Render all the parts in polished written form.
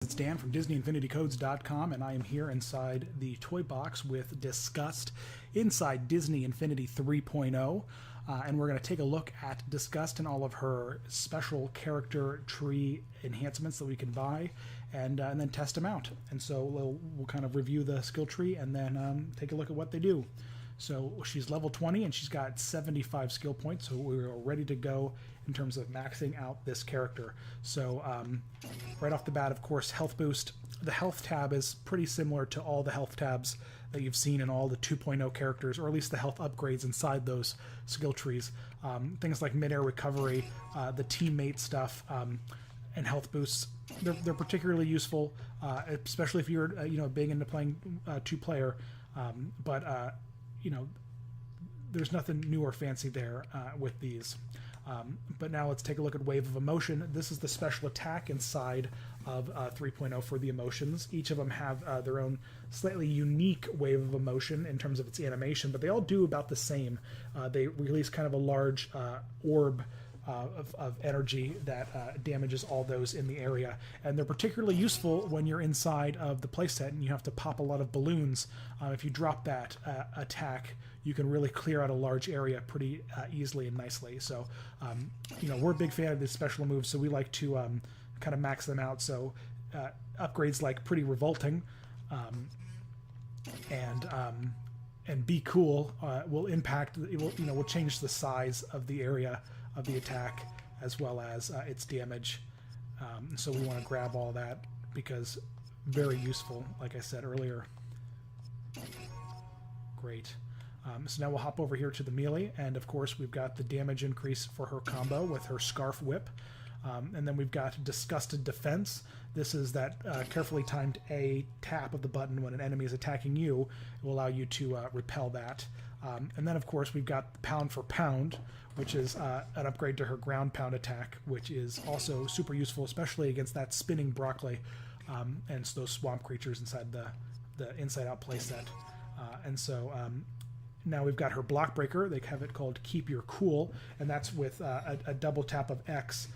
it's Dan from DisneyInfinityCodes.com, and I am here inside the toy box with Disgust inside Disney Infinity 3.0. And we're going to take a look at Disgust and all of her special character tree enhancements that we can buy, and then test them out. And so we'll kind of review the skill tree and then take a look at what they do. So she's level 20 and she's got 75 skill points, so we're ready to go in terms of maxing out this character. So right off the bat, of course, health boost. The health tab is pretty similar to all the health tabs that you've seen in all the 2.0 characters, or at least the health upgrades inside those skill trees. Things like mid-air recovery, the teammate stuff, and health boosts. They're particularly useful, especially if you're big into playing two-player. There's nothing new or fancy there with these. But now let's take a look at Wave of Emotion. This is the special attack inside of 3.0 for the emotions. Each of them have their own slightly unique Wave of Emotion in terms of its animation, but they all do about the same. They release kind of a large orb of energy that damages all those in the area, and they're particularly useful when you're inside of the playset and you have to pop a lot of balloons. If you drop that attack, you can really clear out a large area pretty easily and nicely. So we're a big fan of these special moves, so we like to kind of max them out. So upgrades like Pretty Revolting and Be Cool will impact, will change the size of the area of the attack as well as its damage. So we want to grab all that because very useful, like I said earlier. Great. So now we'll hop over here to the melee, and of course we've got the damage increase for her combo with her Scarf Whip. And then we've got Disgusted Defense. This is that carefully timed A tap of the button when an enemy is attacking you. It will allow you to repel that. And then, of course, we've got Pound for Pound, which is an upgrade to her Ground Pound attack, which is also super useful, especially against that spinning broccoli and those swamp creatures inside the Inside Out playset. Now we've got her Block Breaker. They have it called Keep Your Cool, and that's with a double tap of X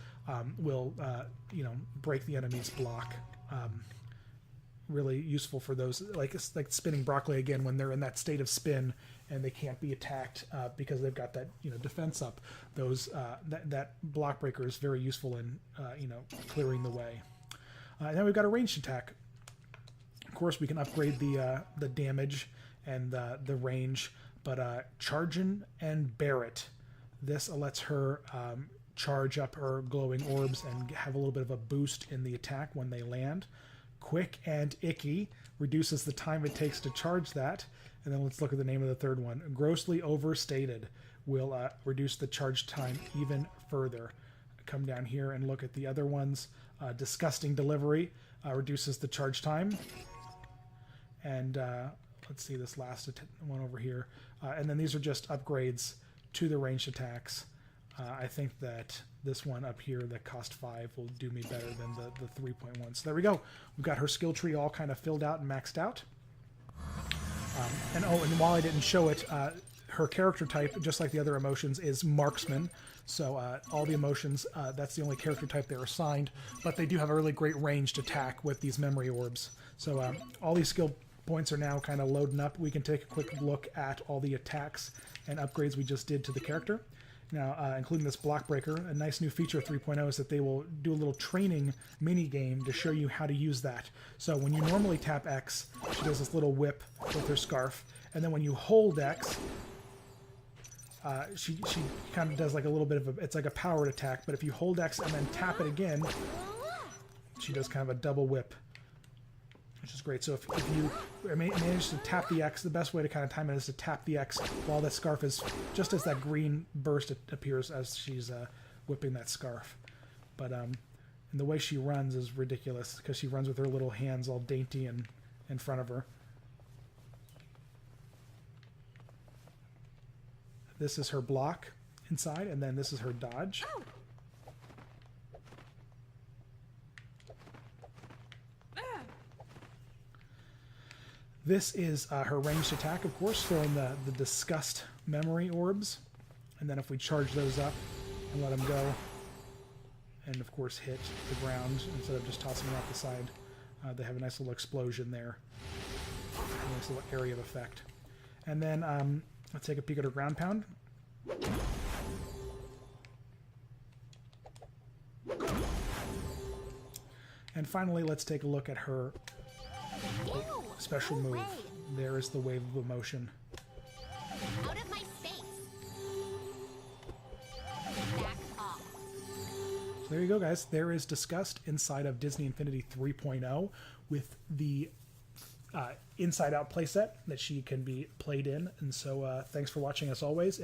will break the enemy's block. Really useful for those like spinning broccoli again when they're in that state of spin and they can't be attacked because they've got that defense up. Those that block breaker is very useful in clearing the way. And then we've got a ranged attack. Of course, we can upgrade the damage and the range, but Chargin' and Barret. This lets her charge up her glowing orbs and have a little bit of a boost in the attack when they land. Quick and Icky reduces the time it takes to charge that. And then let's look at the name of the third one. Grossly Overstated will reduce the charge time even further. Come down here and look at the other ones. Disgusting Delivery reduces the charge time. And let's see this last one over here. And then these are just upgrades to the ranged attacks. I think that this one up here that cost 5 will do me better than the 3.1. So there we go. We've got her skill tree all kind of filled out and maxed out. And while I didn't show it, her character type, just like the other emotions, is Marksman. So all the emotions, that's the only character type they're assigned, but they do have a really great ranged attack with these memory orbs. So all these skill points are now kind of loading up. We can take a quick look at all the attacks and upgrades we just did to the character. Now, including this Block Breaker, a nice new feature of 3.0 is that they will do a little training mini game to show you how to use that. So when you normally tap X, she does this little whip with her scarf, and then when you hold X, she kind of does like a little bit of it's like a powered attack, but if you hold X and then tap it again, she does kind of a double whip, which is great. So if you manage to tap the X, the best way to kind of time it is to tap the X while that scarf is, just as that green burst appears as she's whipping that scarf. But and the way she runs is ridiculous because she runs with her little hands all dainty and in front of her. This is her block inside, and then this is her dodge. This is her ranged attack, of course, throwing the Disgust memory orbs. And then if we charge those up and let them go, and of course hit the ground instead of just tossing them off the side, They have a nice little explosion there. A nice little area of effect. And then let's take a peek at her ground pound. And finally, let's take a look at her special move. There is the wave of emotion. Out of my space. Back off. So there you go, guys. There is Disgust inside of Disney Infinity 3.0 with the inside-out playset that she can be played in. And so thanks for watching as always.